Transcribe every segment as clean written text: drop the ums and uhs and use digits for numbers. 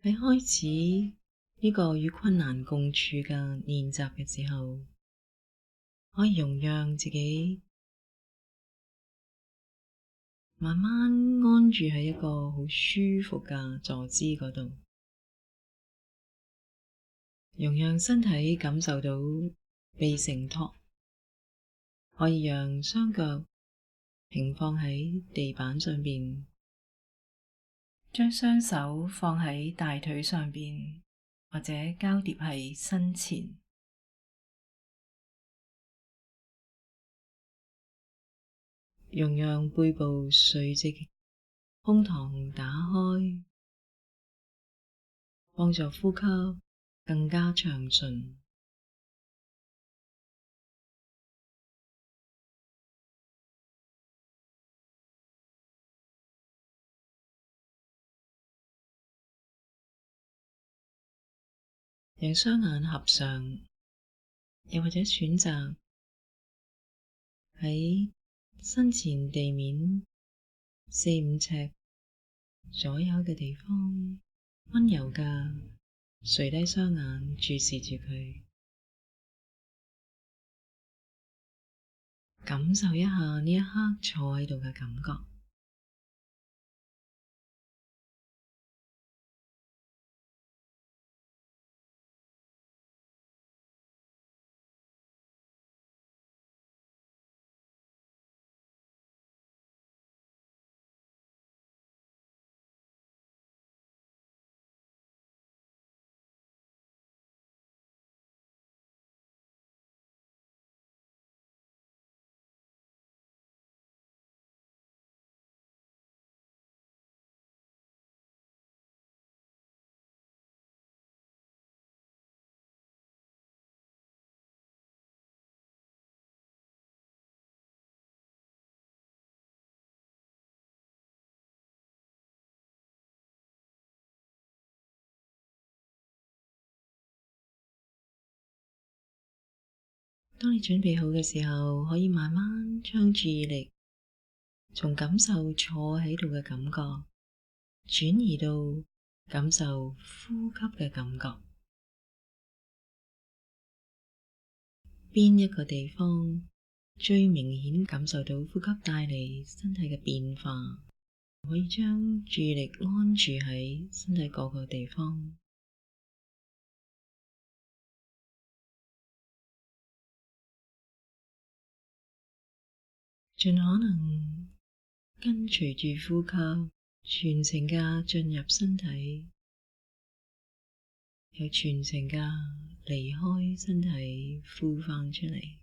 喺開始呢個與困難共處嘅練習嘅時候，可以容讓自己慢慢安住喺一個好舒服嘅坐姿嗰度，容讓身體感受到被承托，可以讓雙腳平放喺地板上邊，將雙手放喺大腿上邊，或者交疊喺身前，容讓背部垂直，胸膛打開，幫助呼吸更加暢順。讓雙眼合上，又或者選擇喺身前地面4-5尺左右嘅地方，溫柔嘅垂低雙眼注視住佢，感受一下呢一刻坐喺度嘅感覺。當你準備好嘅時候，可以慢慢將注意力從感受坐喺度嘅感覺轉移到感受呼吸嘅感覺。邊一個地方最明顯感受到呼吸帶嚟身體嘅變化，可以將注意力安住喺身體各個地方。盡可能跟隨住呼吸，全程嘅進入身體，又全程嘅離開身體，呼返出嚟。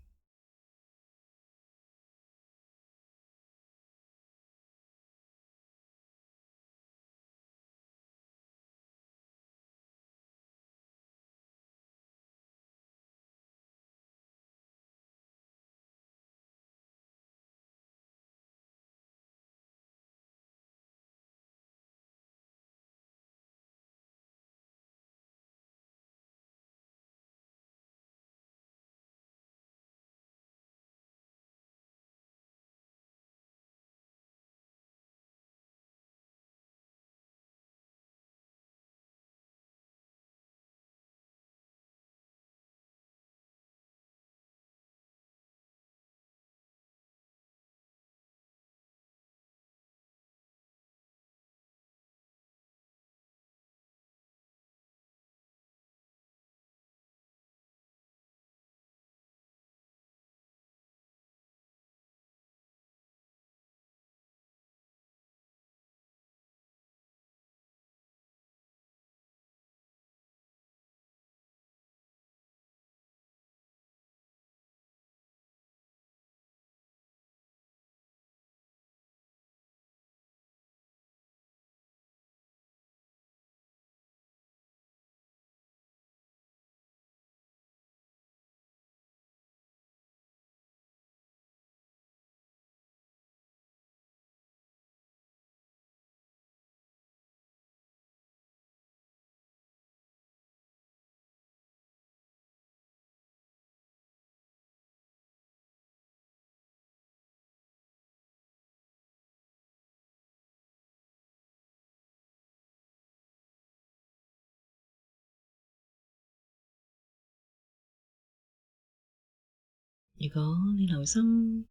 如果你留心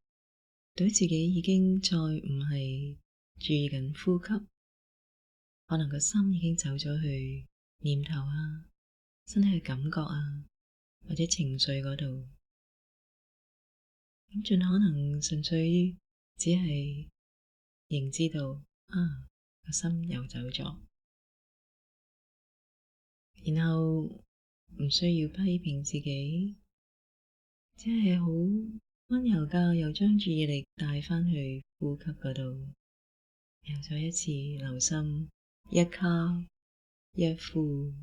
對自己已經再唔係注意緊呼吸，可能個心已經走咗去念頭啊、身體嘅感覺啊，或者情緒嗰度，咁盡可能純粹只係認知到啊，個心又走咗，然後唔需要批評自己，只係好溫柔㗎，又將注意力帶返去呼吸嗰度，又再一次留心一吸一呼。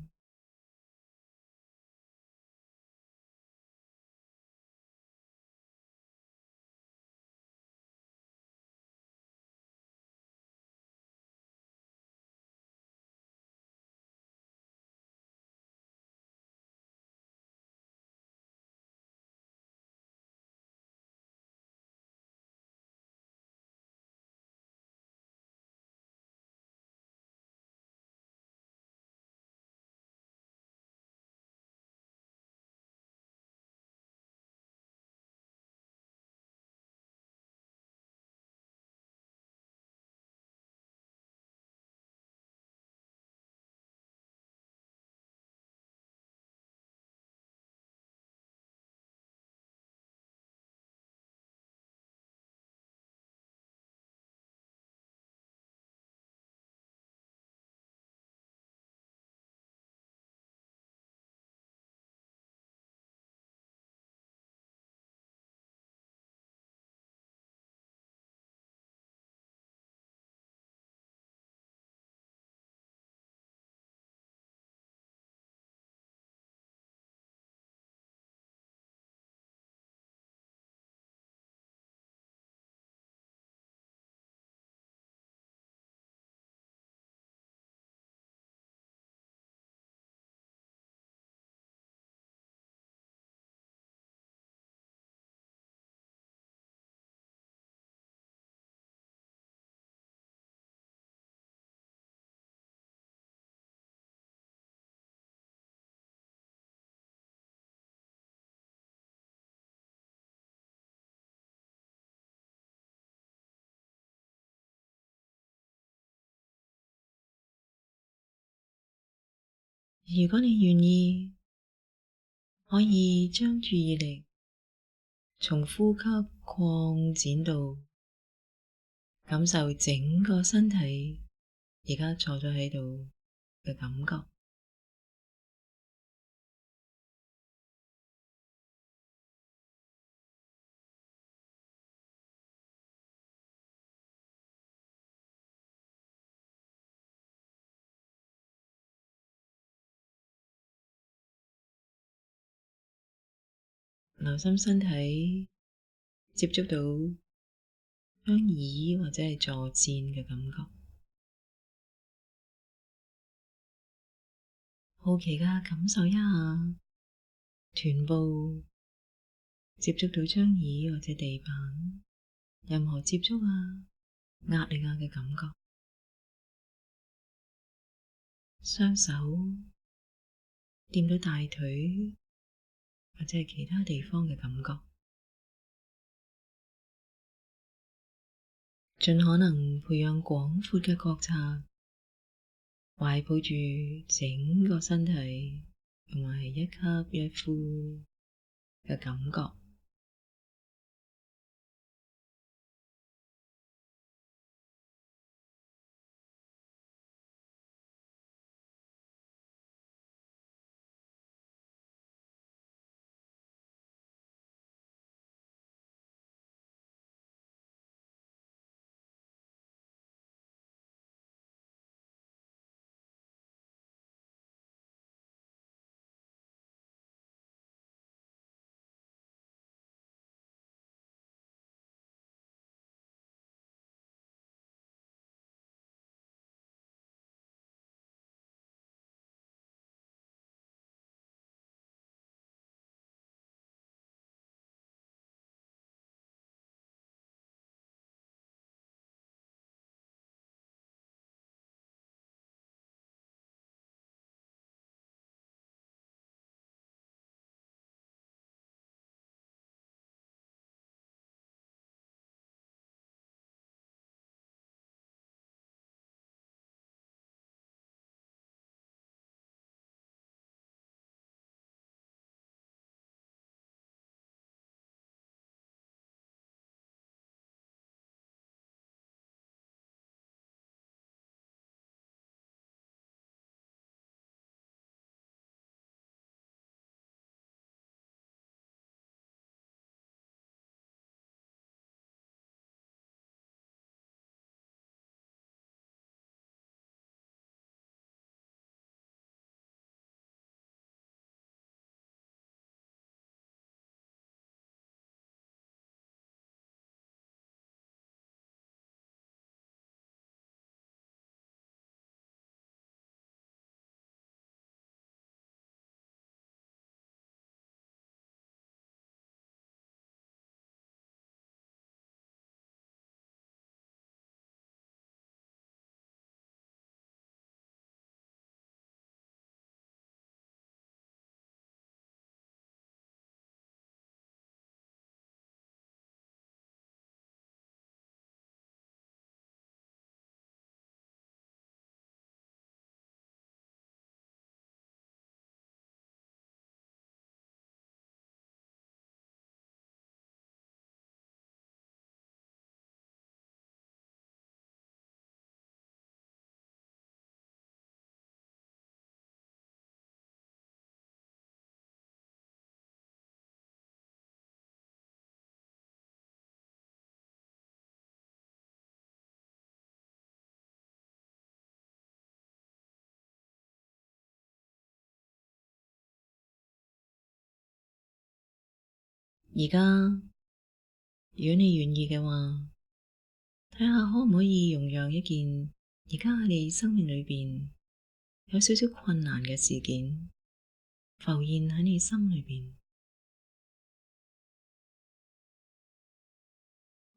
如果你願意，可以將注意力從呼吸擴展到感受整個身體而家坐咗喺度嘅感覺。留心身體接觸到張椅或者係坐墊嘅感覺，好奇㗎，感受一下臀部接觸到張椅或者地板，任何接觸啊、壓力啊嘅感覺，雙手掂到大腿或者係其他地方嘅感覺。盡可能培養廣闊嘅覺察，懷抱住整個身體，同埋一吸一呼嘅感覺。而家如果你願意嘅話，睇下可唔可以容讓一件而家喺你生命裏邊有少少困難嘅事件浮現喺你心裏邊，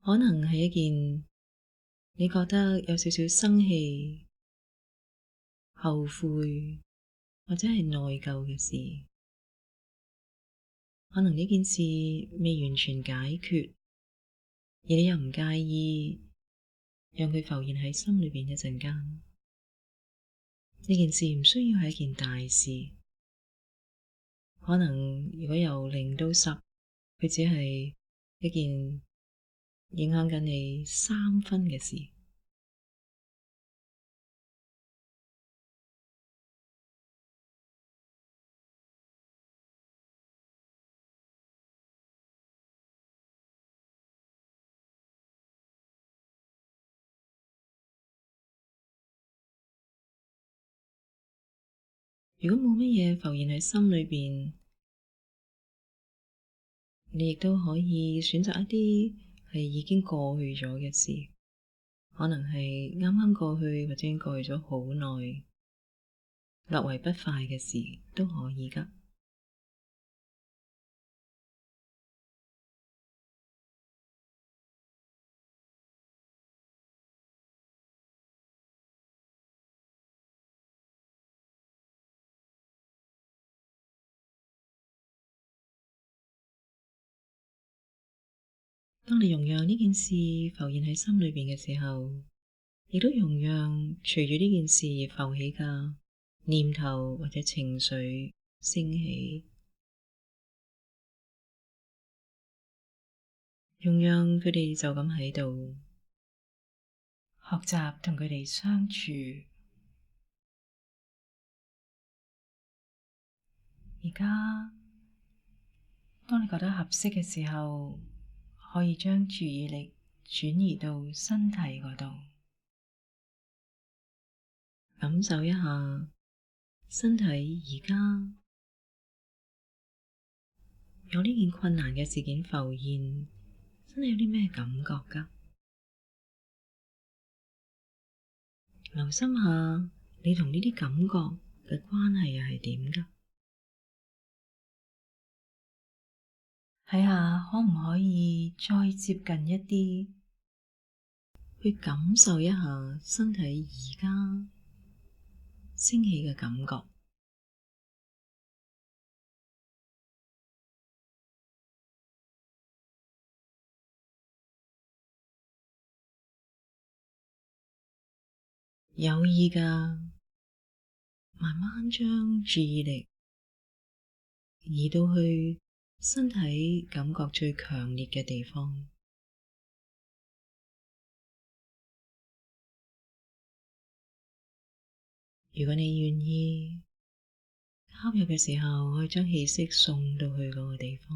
可能係一件你覺得有少少生氣、後悔或者係內疚嘅事，可能呢件事未完全解決，而你又唔介意讓佢浮現喺心裏邊一陣間。呢件事唔需要係一件大事，可能如果由0到10，佢只係一件影響緊你3分嘅事。如果冇乜嘢浮現喺心裏邊，你亦都可以選擇一啲係已經過去咗嘅事，可能係啱啱過去或者已經過去咗好耐，略為不快嘅事都可以㗎。當你容讓呢件事浮現喺心裏邊嘅時候，亦都容讓隨住呢件事而浮起嘅念頭或者情緒升起，容讓佢哋就咁喺度，學習同佢哋相處。而家當你覺得合適嘅時候，可以將注意力轉移到身體嗰度，感受一下身體而家有呢件困難嘅事件浮現，身體有啲咩感覺㗎？留心下你同呢啲感覺嘅關係又係點㗎？睇下可唔可以再接近一啲，去感受一下身體而家升起嘅感覺。有意㗎，慢慢將注意力移到去身體感覺最強烈嘅地方。如果你願意，吸入嘅時候可以將氣息送到去嗰個地方，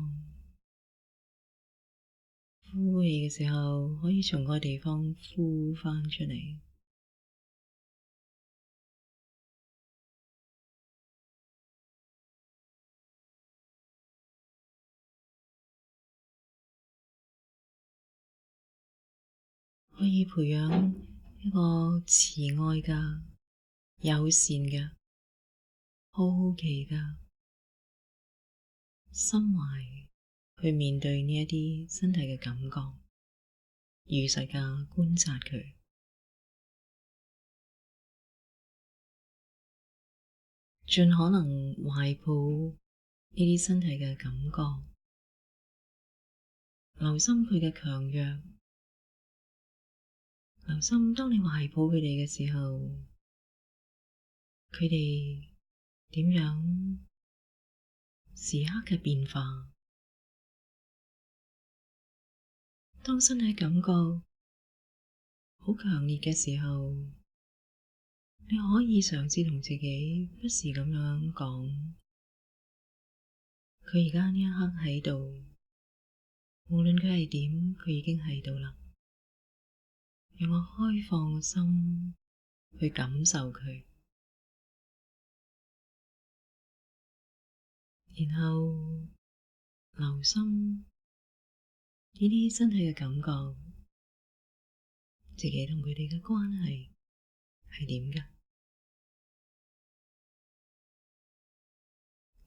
呼氣嘅時候可以從嗰個地方呼返出嚟。可以培養一個慈愛嘅、友善嘅、好奇嘅心懷去面對呢一啲身體嘅感覺，如實嘅觀察佢，盡可能懷抱呢啲身體嘅感覺，留心佢嘅強弱。留心，當你懷抱佢哋嘅時候，佢哋點樣時刻嘅變化。當身體感覺好強烈嘅時候，你可以嘗試同自己不時咁樣講：佢而家呢一刻喺度，無論佢係點，佢已經喺度啦。讓我開放個心去感受佢，然後留心呢啲身體嘅感覺，自己同佢哋嘅關係係點㗎？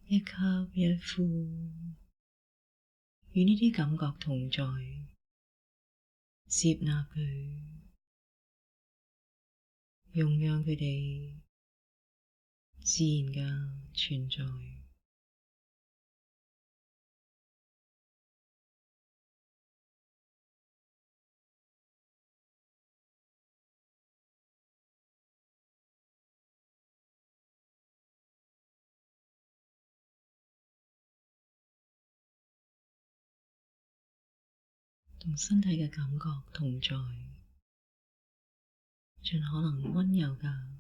一吸一呼，與呢啲感覺同在，接納佢，容讓佢哋自然嘅存在。同身體嘅感覺同在，盡可能溫柔㗎，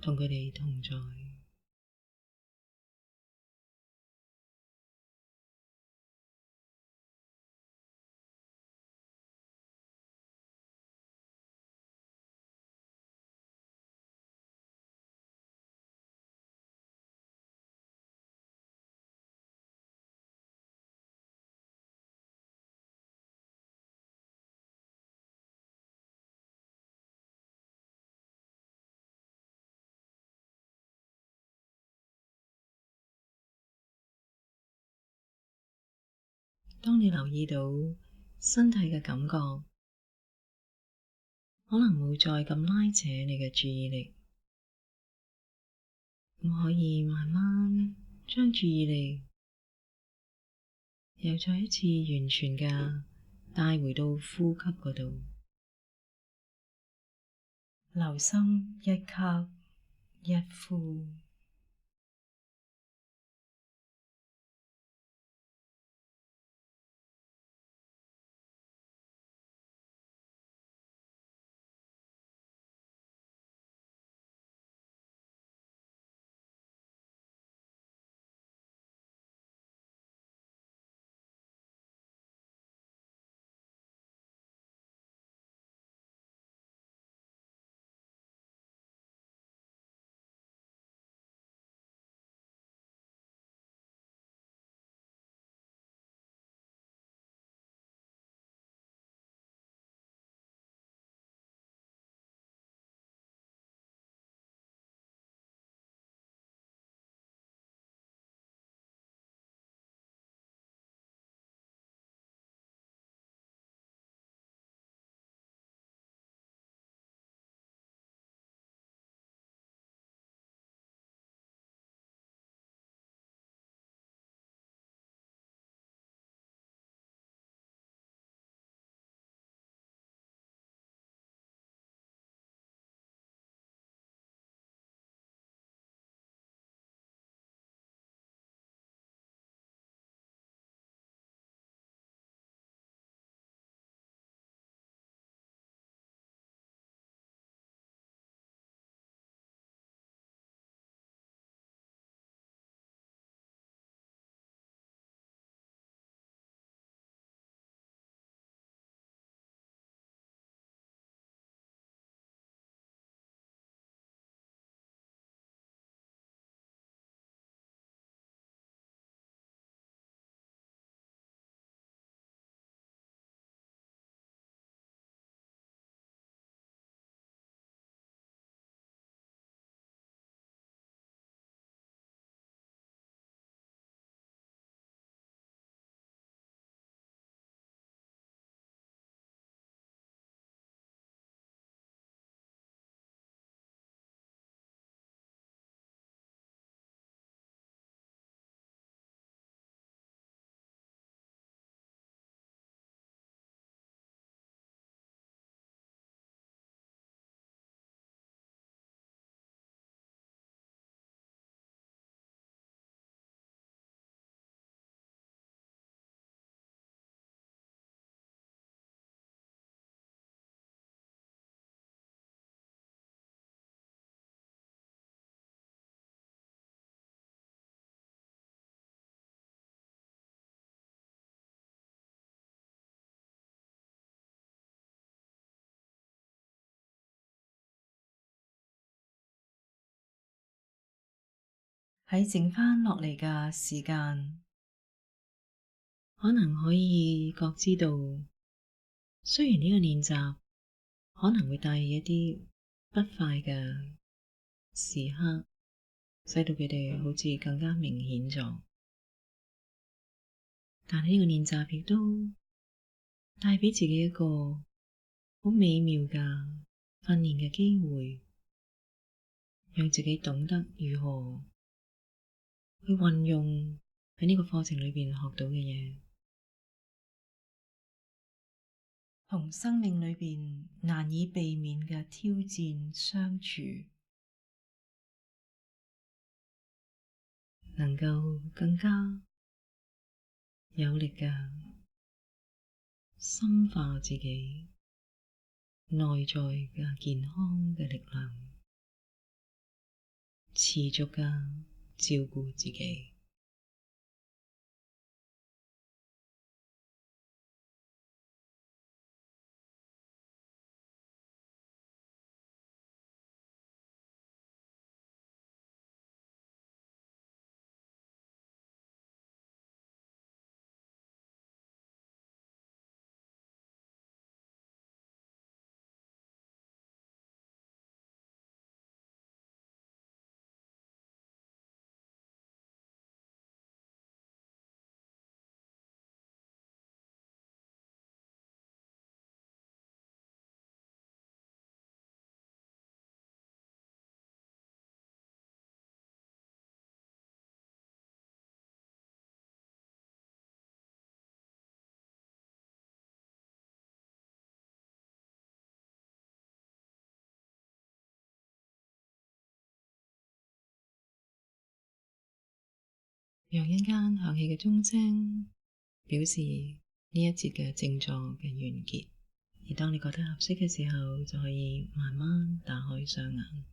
同佢哋同在。當你留意到身體嘅感覺，可能冇再咁拉扯你嘅注意力，咁可以慢慢將注意力又再一次完全嘅帶回到呼吸嗰度，留心一吸一呼。喺剩返落嚟嘅時間，可能可以覺知到，雖然呢個練習可能會帶起一啲不快嘅時刻，使到佢哋好似更加明顯咗，但係呢個練習亦都帶畀自己一個好美妙嘅訓練嘅機會，讓自己懂得如何去運用喺呢個課程裏邊學到嘅嘢，同生命裏邊難以避免嘅挑戰相處，能夠更加有力嘅深化自己內在嘅健康嘅力量，持續嘅照顧自己。讓一間響起嘅鐘聲表示呢一節嘅靜坐嘅完結，而當你覺得合適嘅時候，就可以慢慢打開雙眼。